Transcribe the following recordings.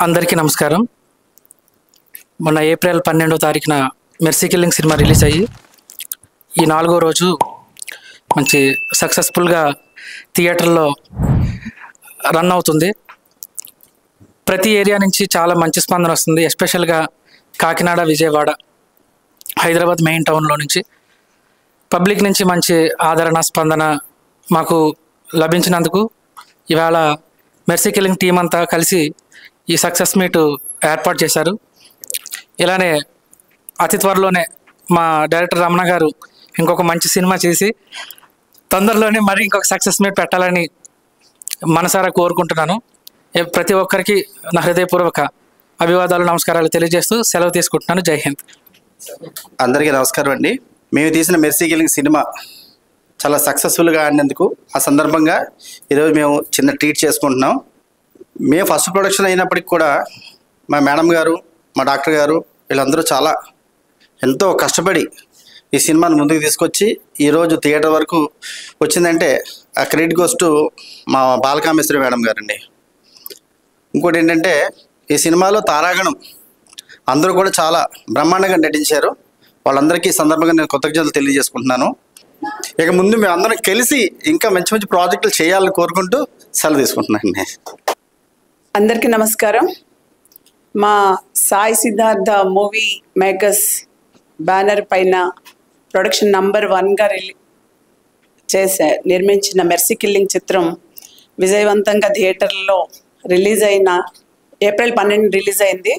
అందరికీ నమస్కారం. మొన్న ఏప్రిల్ 12వ తారీఖున మెర్సీ కిల్లింగ్ సినిమా రిలీజ్ అయ్యి ఈ 4వ రోజు మంచి సక్సెస్ఫుల్గా థియేటర్లో రన్ అవుతుంది. ప్రతి ఏరియా నుంచి చాలా మంచి స్పందన వస్తుంది. ఎస్పెషల్గా కాకినాడ, విజయవాడ, హైదరాబాద్ మెయిన్ టౌన్లో నుంచి పబ్లిక్ నుంచి మంచి ఆదరణ, స్పందన మాకు లభించినందుకు ఇవాళ మెర్సీ కిల్లింగ్ టీం అంతా కలిసి ఈ సక్సెస్ మీట్ ఏర్పాటు చేశారు. ఇలానే అతి త్వరలోనే మా డైరెక్టర్ రమణ గారు ఇంకొక మంచి సినిమా చేసి తొందరలోనే మరి ఇంకొక సక్సెస్ మీట్ పెట్టాలని మనసారా కోరుకుంటున్నాను. ప్రతి ఒక్కరికి నా హృదయపూర్వక అభివాదాలు, నమస్కారాలు తెలియజేస్తూ సెలవు తీసుకుంటున్నాను. జై హింద్. అందరికీ నమస్కారం అండి. మేము తీసిన మెర్సీ కిల్లింగ్ సినిమా చాలా సక్సెస్ఫుల్గా ఆడినందుకు ఆ సందర్భంగా ఈరోజు మేము చిన్న ట్రీట్ చేసుకుంటున్నాం. మేము ఫస్ట్ ప్రొడక్షన్ అయినప్పటికి కూడా మా మేడం గారు, మా డాక్టర్ గారు వీళ్ళందరూ చాలా ఎంతో కష్టపడి ఈ సినిమాను ముందుకు తీసుకొచ్చి ఈరోజు థియేటర్ వరకు వచ్చిందంటే ఆ క్రెడిట్ గోస్ టు మా బాలకామేశ్వరి మేడం గారండి. ఇంకోటి ఏంటంటే ఈ సినిమాలో తారాగణం అందరూ కూడా చాలా బ్రహ్మాండంగా నటించారు. వాళ్ళందరికీ ఈ సందర్భంగా నేను కృతజ్ఞతలు తెలియజేసుకుంటున్నాను. ఇక ముందు మేము అందరం కలిసి ఇంకా మంచి మంచి ప్రాజెక్టులు చేయాలని కోరుకుంటూ సెలవు తీసుకుంటున్నాను. అందరికీ నమస్కారం. మా Sai Siddhartha movie makers banner పైన ప్రొడక్షన్ నంబర్ 1గా నిర్మించిన మెర్సీ కిల్లింగ్ చిత్రం విజయవంతంగా థియేటర్లో రిలీజ్ అయిన ఏప్రిల్ 12 రిలీజ్ అయింది.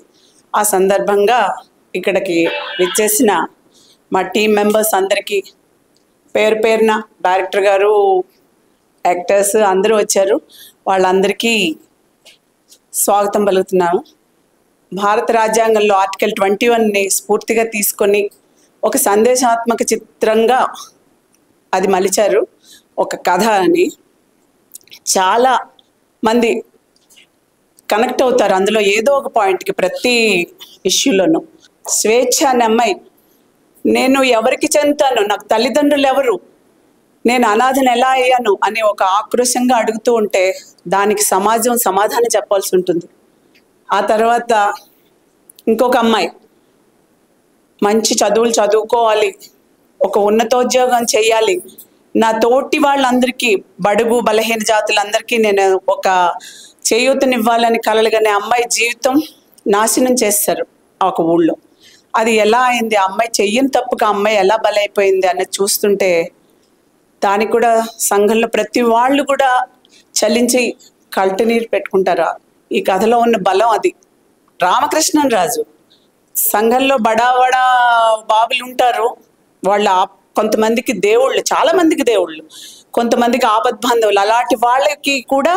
ఆ సందర్భంగా ఇక్కడికి విచ్చేసిన మా టీం మెంబర్స్ అందరికీ పేరు పేరున, డైరెక్టర్ గారు, యాక్టర్స్ అందరూ వచ్చారు, వాళ్ళందరికీ స్వాగతం పలుకుతున్నాము. భారత రాజ్యాంగంలో ఆర్టికల్ 21ని స్ఫూర్తిగా తీసుకొని ఒక సందేశాత్మక చిత్రంగా అది మలిచారు. ఒక కథ అని చాలా మంది కనెక్ట్ అవుతారు అందులో ఏదో ఒక పాయింట్కి. ప్రతి ఇష్యూలోనూ స్వేచ్ఛ అనే అమ్మాయి, నేను ఎవరికి చెందుతాను, నాకు తల్లిదండ్రులు ఎవరు, నేను అనాథను ఎలా అయ్యాను అని ఒక ఆక్రోశంగా అడుగుతూ ఉంటే దానికి సమాజం సమాధానం చెప్పాల్సి ఉంటుంది. ఆ తర్వాత ఇంకొక అమ్మాయి మంచి చదువులు చదువుకోవాలి, ఒక ఉన్నతోద్యోగం చేయాలి, నా తోటి వాళ్ళందరికీ, బడుగు బలహీన జాతులందరికీ నేను ఒక చేయూతనివ్వాలని కలలుగానే అమ్మాయి జీవితం నాశనం చేస్తారు ఒక ఊళ్ళో. అది ఎలా అయింది, ఆ అమ్మాయి చెయ్యని తప్పుగా అమ్మాయి ఎలా బలైపోయింది అన్నది చూస్తుంటే దానికి కూడా సంఘంలో ప్రతి వాళ్ళు కూడా చలించి కల్టనీరు పెట్టుకుంటారు. ఈ కథలో ఉన్న బలం అది. రామకృష్ణన్ రాజు సంఘంలో బడా బాబులు ఉంటారు, వాళ్ళ కొంతమందికి దేవుళ్ళు, చాలా మందికి దేవుళ్ళు, కొంతమందికి ఆపద్బాంధవులు. అలాంటి వాళ్ళకి కూడా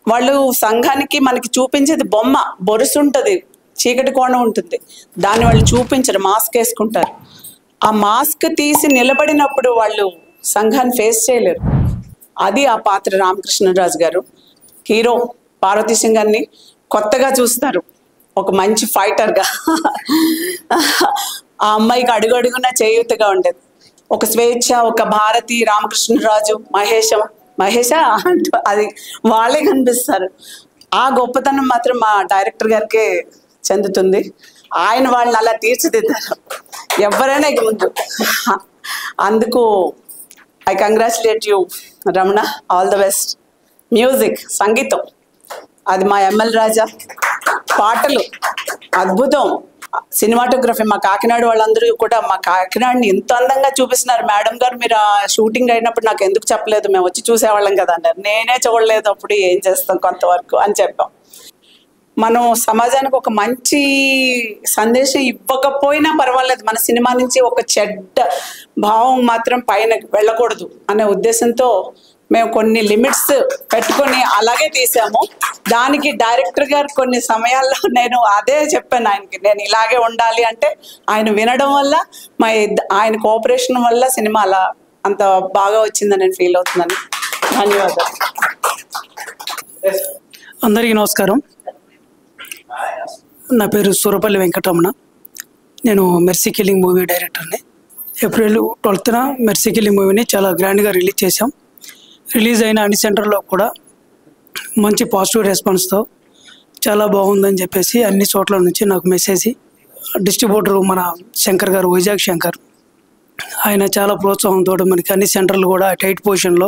వాళ్ళు సంఘానికి మనకి చూపించేది బొమ్మ, బొరుసు ఉంటుంది, చీకటి కోణం ఉంటుంది, దాన్ని వాళ్ళు చూపించరు, మాస్క్ వేసుకుంటారు. ఆ మాస్క్ తీసి నిలబడినప్పుడు వాళ్ళు సంఘాన్ని ఫేస్ చేయలేరు. అది ఆ పాత్ర. రామకృష్ణరాజు గారు హీరో పార్వతీ సింగ్ గారిని కొత్తగా చూస్తారు, ఒక మంచి ఫైటర్గా. ఆ అమ్మాయికి అడుగడుగున చేయూతగా ఉండేది, ఒక స్వేచ్ఛ, ఒక భారతి. రామకృష్ణరాజు మహేష అంటూ అది వాళ్ళే కనిపిస్తారు. ఆ గొప్పతనం మాత్రం మా డైరెక్టర్ గారికే చెందుతుంది. ఆయన వాళ్ళని అలా తీర్చిదిద్దారు, ఎవరైనా ఇక ముందు. అందుకు I congratulate you Ramana, all the best. Music, సంగీతం అది మా ఎంఎల్ రాజా, పాటలు అద్భుతం, సినిమాటోగ్రఫీ మా కాకినాడ వాళ్ళందరూ కూడా మా కాకినాడని ఎంత అందంగా చూపిస్తున్నారు. మేడం గారు మీరు ఆ షూటింగ్ అయినప్పుడు నాకు ఎందుకు చెప్పలేదు, మేము వచ్చి చూసేవాళ్ళం కదా అన్నారు. నేనే చూడలేదు, అప్పుడు ఏం చేస్తాం కొంతవరకు అని చెప్పాం. మనం సమాజానికి ఒక మంచి సందేశం ఇవ్వకపోయినా పర్వాలేదు, మన సినిమా నుంచి ఒక చెడ్డ భావం మాత్రం పైన వెళ్ళకూడదు అనే ఉద్దేశంతో మేము కొన్ని లిమిట్స్ పెట్టుకొని అలాగే తీసాము. దానికి డైరెక్టర్ గారు కొన్ని సమయాల్లో నేను అదే చెప్పాను ఆయనకి, నేను ఇలాగే ఉండాలి అంటే ఆయన వినడం వల్ల, ఆయన కోఆపరేషన్ వల్ల సినిమా అలా అంత బాగా వచ్చిందని నేను ఫీల్ అవుతున్నాను. ధన్యవాదాలు. అందరికీ నమస్కారం. నా పేరు సూరపల్లి వెంకటరమణ. నేను మెర్సీ కిల్లింగ్ మూవీ డైరెక్టర్ని. ఏప్రిల్ 12న మెర్సీ కిల్లింగ్ మూవీని చాలా గ్రాండ్గా రిలీజ్ చేశాం. రిలీజ్ అయిన అన్ని సెంటర్లో కూడా మంచి పాజిటివ్ రెస్పాన్స్తో చాలా బాగుందని చెప్పేసి అన్ని చోట్ల నుంచి నాకు మెసేజ్. డిస్ట్రిబ్యూటర్ మన శంకర్ గారు, వైజాగ్ శంకర్, ఆయన చాలా ప్రోత్సాహంతో మనకి అన్ని సెంటర్లు కూడా టైట్ పొజిషన్లో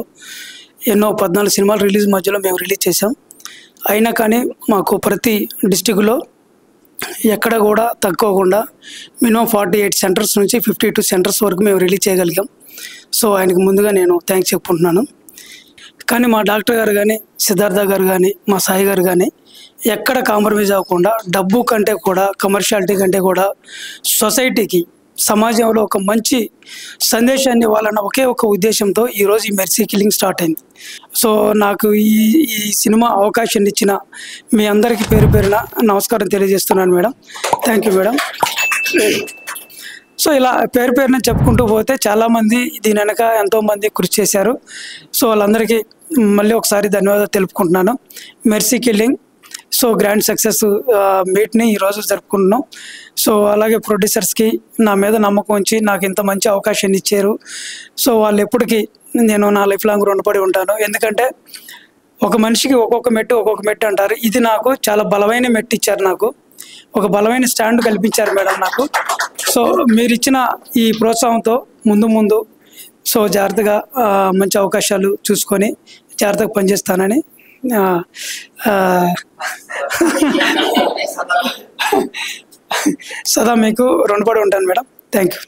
ఎన్నో 14 సినిమాలు రిలీజ్ మధ్యలో మేము రిలీజ్ చేసాం. అయినా కానీ మాకు ప్రతి డిస్టిక్లో ఎక్కడ కూడా తక్కువకుండా మినిమం 48 సెంటర్స్ నుంచి 52 సెంటర్స్ వరకు మేము రిలీజ్ చేయగలిగాం. సో ఆయనకు ముందుగా నేను థ్యాంక్స్ చెప్పుకుంటున్నాను. కానీ మా డాక్టర్ గారు కానీ, సిద్ధార్థ గారు కానీ, మా సాయి గారు కానీ ఎక్కడ కాంప్రమైజ్ అవ్వకుండా డబ్బు కంటే కూడా, కమర్షియాలిటీ కంటే కూడా సొసైటీకి, సమాజంలో ఒక మంచి సందేశాన్ని ఇవ్వాలన్న ఒకే ఒక ఉద్దేశంతో ఈరోజు ఈ మెర్సీ కిల్లింగ్ స్టార్ట్ అయింది. సో నాకు ఈ సినిమా అవకాశాన్ని ఇచ్చిన మీ అందరికీ పేరు పేరున నమస్కారం తెలియజేస్తున్నాను madam. Thank you madam. So ఇలా పేరు పేరున చెప్పుకుంటూ పోతే చాలామంది దీని వెనక ఎంతోమంది కృషి చేశారు. సో వాళ్ళందరికీ మళ్ళీ ఒకసారి ధన్యవాదాలు తెలుపుకుంటున్నాను. Mercy Killing so grand success మీట్ని ఈరోజు జరుపుకుంటున్నాం. సో అలాగే ప్రొడ్యూసర్స్కి నా మీద నమ్మకం ఉంచి నాకు ఇంత మంచి అవకాశాన్ని ఇచ్చారు. సో వాళ్ళు ఎప్పటికీ నేను నా లైఫ్ లాంగ్ రుణపడి ఉంటాను. ఎందుకంటే ఒక మనిషికి ఒక్కొక్క మెట్టు అంటారు. ఇది నాకు చాలా బలమైన మెట్టు ఇచ్చారు. నాకు ఒక బలమైన స్టాండ్ కల్పించారు మేడం నాకు. సో మీరు ఇచ్చిన ఈ ప్రోత్సాహంతో ముందు సో జాగ్రత్తగా మంచి అవకాశాలు చూసుకొని జాగ్రత్తగా పనిచేస్తానని సదా మీకు రుణపడి ఉంటాను మేడం. Thank you.